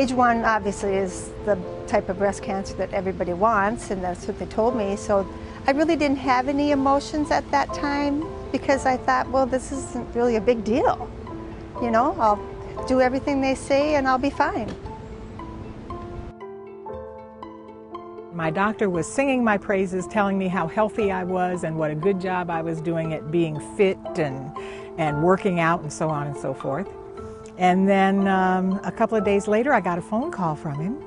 Stage 1 obviously is the type of breast cancer that everybody wants, and that's what they told me. So I really didn't have any emotions at that time because I thought, well, this isn't really a big deal. You know, I'll do everything they say and I'll be fine. My doctor was singing my praises, telling me how healthy I was and what a good job I was doing at being fit and working out and so on and so forth. And then a couple of days later, I got a phone call from him,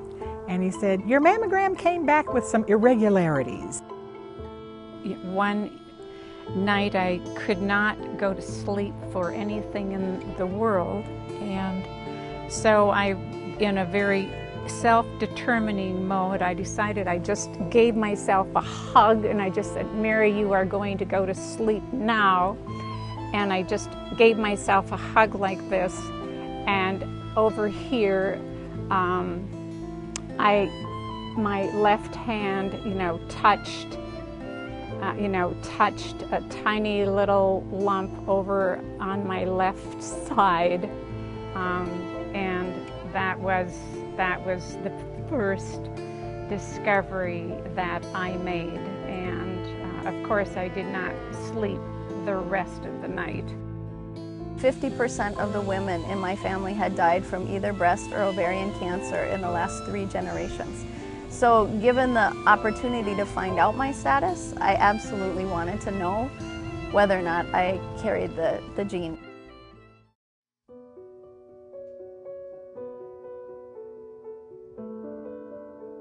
and he said, "Your mammogram came back with some irregularities." One night I could not go to sleep for anything in the world, and so in a very self-determining mode, I decided I just gave myself a hug, and I just said, "Mary, you are going to go to sleep now." And I just gave myself a hug like this, and over here, my left hand, touched a tiny little lump over on my left side, and that was the first discovery that I made, and of course I did not sleep the rest of the night. 50% of the women in my family had died from either breast or ovarian cancer in the last 3 generations. So given the opportunity to find out my status, I absolutely wanted to know whether or not I carried the gene.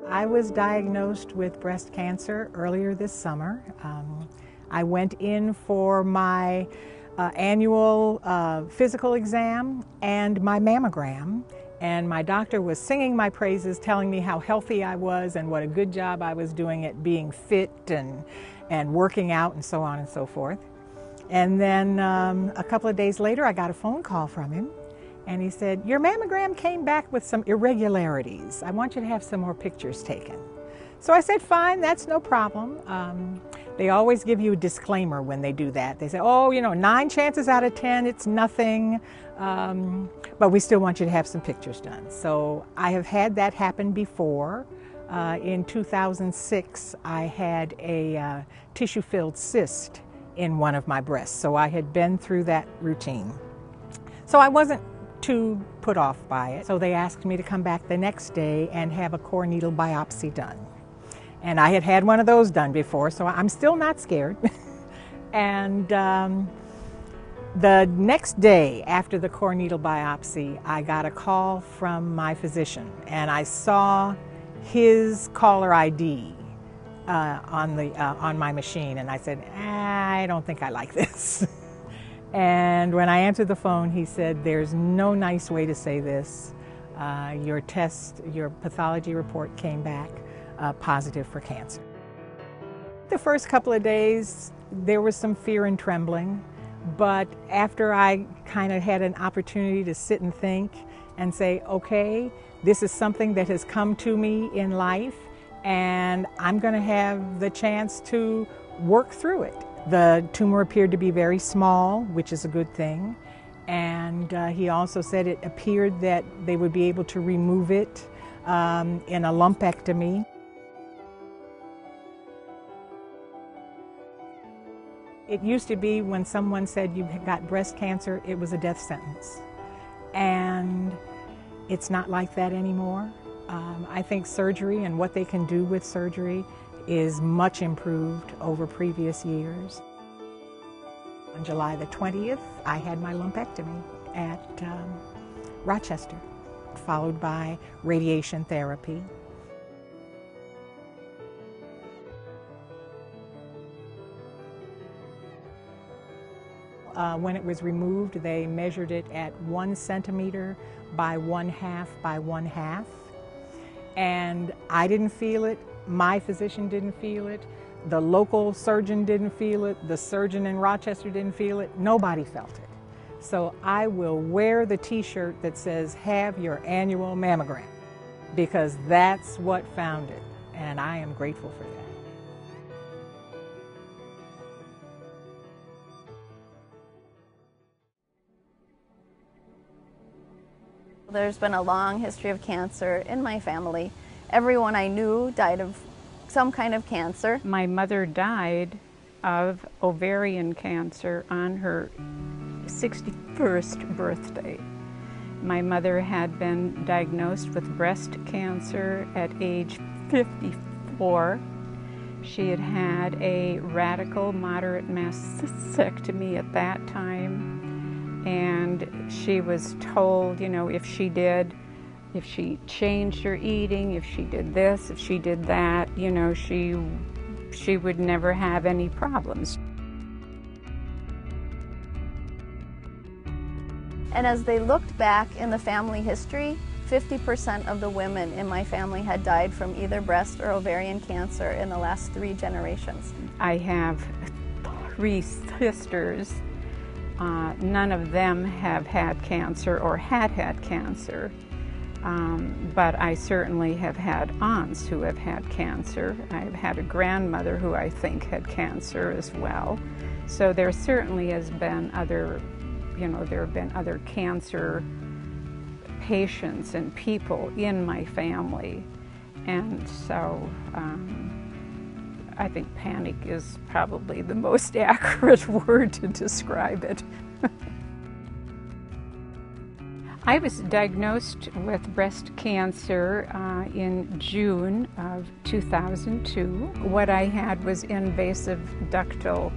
I was diagnosed with breast cancer earlier this summer. I went in for my annual physical exam and my mammogram, and my doctor was singing my praises, telling me how healthy I was and what a good job I was doing at being fit and working out and so on and so forth. And then a couple of days later, I got a phone call from him, and he said, "Your mammogram came back with some irregularities. I want you to have some more pictures taken." So I said, "Fine, that's no problem." They always give you a disclaimer when they do that. They say, "Oh, 9 chances out of 10, it's nothing, but we still want you to have some pictures done." So I have had that happen before. In 2006, I had a tissue-filled cyst in one of my breasts, so I had been through that routine. So I wasn't too put off by it. So they asked me to come back the next day and have a core needle biopsy done. And I had had one of those done before, so I'm still not scared. And the next day after the core needle biopsy, I got a call from my physician, and I saw his caller ID on my machine, and I said, "I don't think I like this." And when I answered the phone, he said, "There's no nice way to say this. Your pathology report came back positive for cancer." The first couple of days, there was some fear and trembling, but after I kind of had an opportunity to sit and think and say, okay, this is something that has come to me in life, and I'm going to have the chance to work through it. The tumor appeared to be very small, which is a good thing, and he also said it appeared that they would be able to remove it in a lumpectomy. It used to be when someone said you got breast cancer, it was a death sentence, and it's not like that anymore. I think surgery and what they can do with surgery is much improved over previous years. On July the 20th, I had my lumpectomy at Rochester, followed by radiation therapy. When it was removed, they measured it at 1 centimeter by 1/2 by 1/2. And I didn't feel it, my physician didn't feel it, the local surgeon didn't feel it, the surgeon in Rochester didn't feel it, nobody felt it. So I will wear the t-shirt that says, "Have your annual mammogram," because that's what found it, and I am grateful for that. There's been a long history of cancer in my family. Everyone I knew died of some kind of cancer. My mother died of ovarian cancer on her 61st birthday. My mother had been diagnosed with breast cancer at age 54. She had had a radical moderate mastectomy at that time, and she was told, you know, if she changed her eating, if she did this, if she did that, you know, she would never have any problems. And as they looked back in the family history, 50% of the women in my family had died from either breast or ovarian cancer in the last 3 generations. I have 3 sisters. None of them have had cancer or had cancer. But I certainly have had aunts who have had cancer. I've had a grandmother who I think had cancer as well. So there certainly has been other, you know, there have been other cancer patients and people in my family. And so I think panic is probably the most accurate word to describe it. I was diagnosed with breast cancer in June of 2002. What I had was invasive ductal,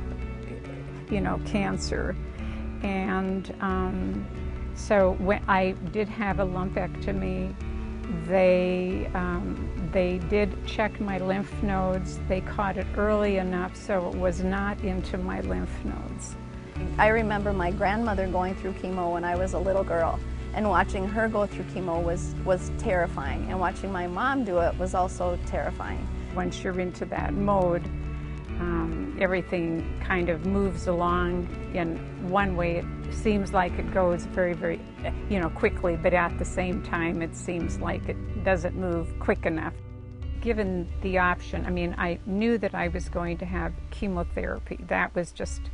you know, cancer. And so when I did have a lumpectomy, they did check my lymph nodes. They caught it early enough so it was not into my lymph nodes. I remember my grandmother going through chemo when I was a little girl, and watching her go through chemo was terrifying, and watching my mom do it was also terrifying. Once you're into that mode, everything kind of moves along in one way. It seems like it goes very, very, you know, quickly, but at the same time it seems like it doesn't move quick enough. Given the option, I mean, I knew that I was going to have chemotherapy. That was just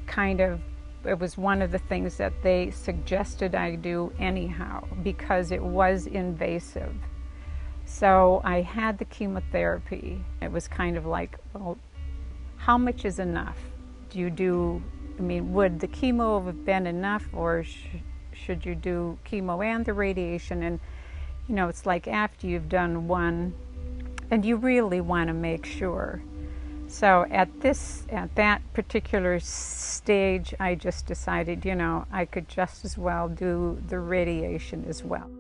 kind of, it was one of the things that they suggested I do anyhow because it was invasive. So I had the chemotherapy. It was kind of like, well, how much is enough? Do you do, I mean, would the chemo have been enough, or should you do chemo and the radiation? And, you know, it's like after you've done one, and you really want to make sure. So at that particular stage, I just decided, you know, I could just as well do the radiation as well.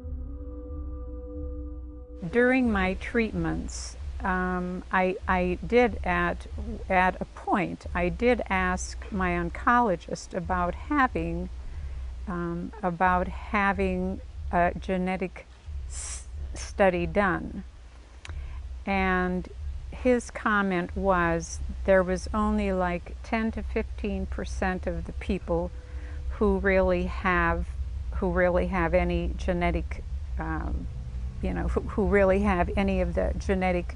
During my treatments, I did at a point, I did ask my oncologist about having a genetic study done. And his comment was there was only like 10 to 15% of the people who really have any genetic, you know, who really have any of the genetic,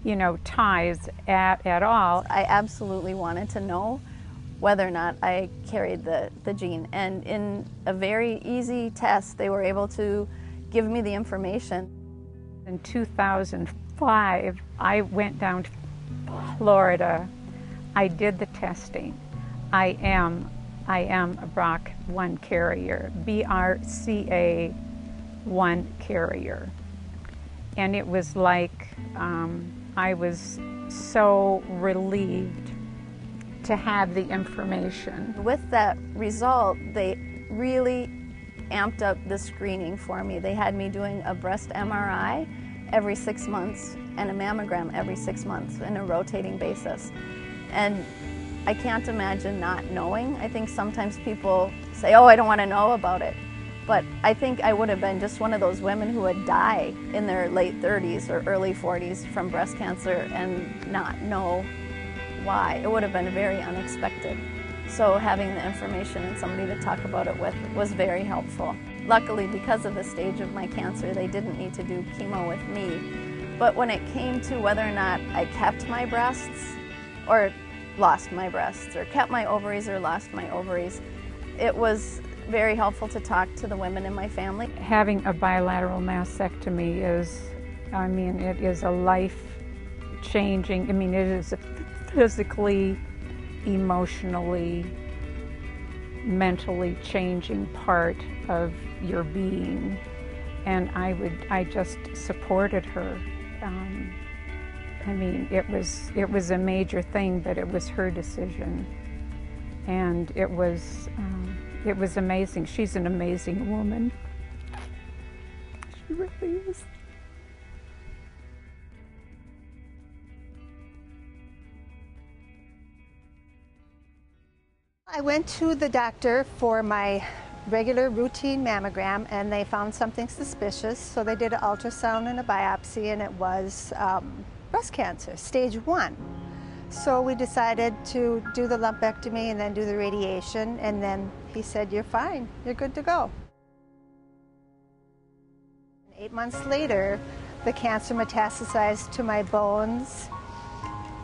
you know, ties at all. I absolutely wanted to know whether or not I carried the gene, and in a very easy test, they were able to give me the information. In 2005, I went down to Florida. I did the testing. I am a BRCA1 carrier, BRCA1 carrier. And it was like I was so relieved to have the information. With that result, they really amped up the screening for me. They had me doing a breast MRI every 6 months and a mammogram every 6 months on a rotating basis. And I can't imagine not knowing. I think sometimes people say, oh, I don't want to know about it. But I think I would have been just one of those women who would die in their late 30s or early 40s from breast cancer and not know why. It would have been very unexpected. So having the information and somebody to talk about it with was very helpful. Luckily, because of the stage of my cancer, they didn't need to do chemo with me. But when it came to whether or not I kept my breasts or lost my breasts, or kept my ovaries or lost my ovaries, it was very helpful to talk to the women in my family. Having a bilateral mastectomy is, I mean, it is a life-changing, I mean, it is a physically, emotionally, mentally changing part of your being. And I just supported her. I mean, it was a major thing, but it was her decision. And it was amazing. She's an amazing woman. She really is. I went to the doctor for my regular routine mammogram, and they found something suspicious, so they did an ultrasound and a biopsy, and it was breast cancer, stage 1. So we decided to do the lumpectomy and then do the radiation, and then he said, "You're fine, you're good to go." 8 months later, the cancer metastasized to my bones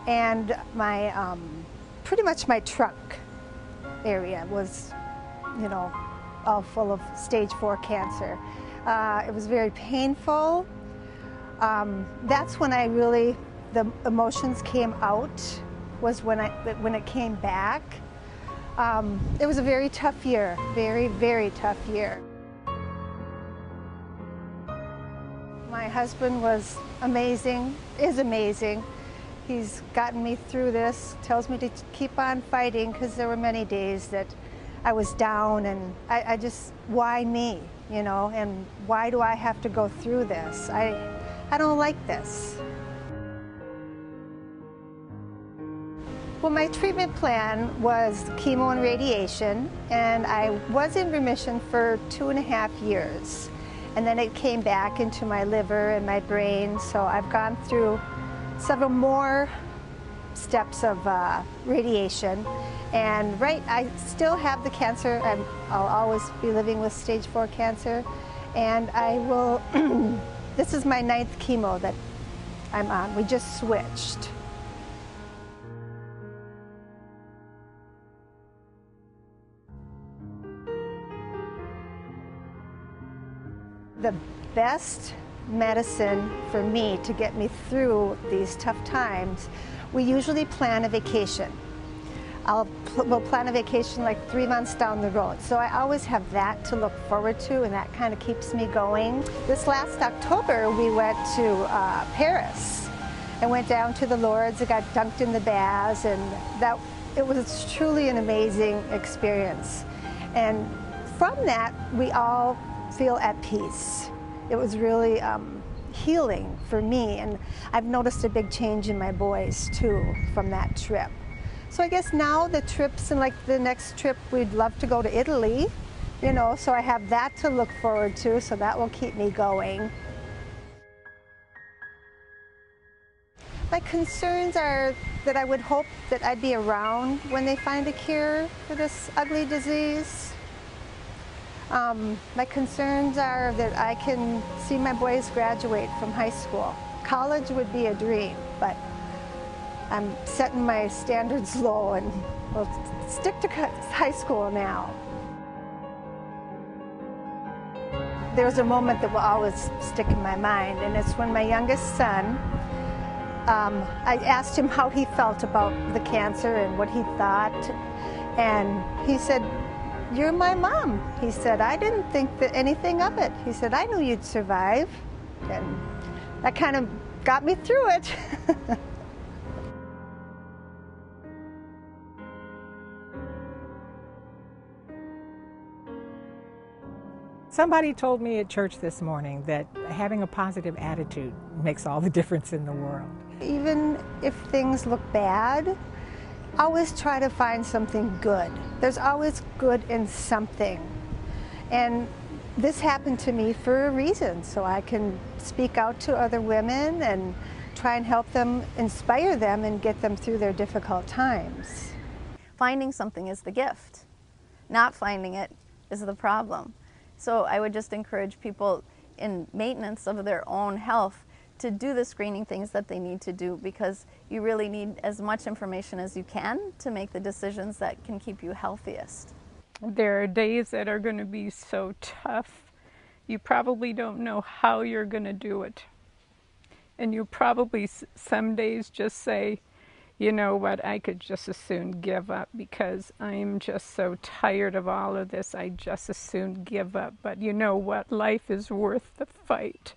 and my pretty much my trunk area was, you know, all full of stage 4 cancer. It was very painful. That's when the emotions came out, was when it came back. It was a very tough year, very, very tough year. My husband was amazing, is amazing. He's gotten me through this, tells me to keep on fighting, because there were many days that I was down, and I just, why me, you know, and why do I have to go through this? I don't like this. Well, my treatment plan was chemo and radiation, and I was in remission for 2.5 years. And then it came back into my liver and my brain, so I've gone through several more steps of radiation. And I still have the cancer. I'll always be living with stage 4 cancer. And I will, this is my 9th chemo that I'm on. We just switched. The best medicine for me to get me through these tough times, we usually plan a vacation. We'll plan a vacation like 3 months down the road. So I always have that to look forward to, and that kind of keeps me going. This last October, we went to Paris and went down to the Lourdes and got dunked in the baths, and it was truly an amazing experience. And from that, we all feel at peace. It was really healing for me, and I've noticed a big change in my boys too from that trip. So I guess now the trips, and like the next trip, we'd love to go to Italy, you know, so I have that to look forward to, so that will keep me going. My concerns are that I would hope that I'd be around when they find a cure for this ugly disease. My concerns are that I can see my boys graduate from high school. College would be a dream, but I'm setting my standards low, and we'll stick to high school now. There's a moment that will always stick in my mind, and it's when my youngest son, I asked him how he felt about the cancer and what he thought, and he said, "You're my mom." He said, "I didn't think that anything of it." He said, "I knew you'd survive." And that kind of got me through it. Somebody told me at church this morning that having a positive attitude makes all the difference in the world. Even if things look bad, always try to find something good. There's always good in something. And this happened to me for a reason, so I can speak out to other women and try and help them, inspire them, and get them through their difficult times. Finding something is the gift. Not finding it is the problem. So I would just encourage people in maintenance of their own health to do the screening things that they need to do, because you really need as much information as you can to make the decisions that can keep you healthiest. There are days that are going to be so tough. You probably don't know how you're going to do it. And you probably some days just say, you know what, I could just as soon give up because I'm just so tired of all of this. I just as soon give up. But you know what? Life is worth the fight.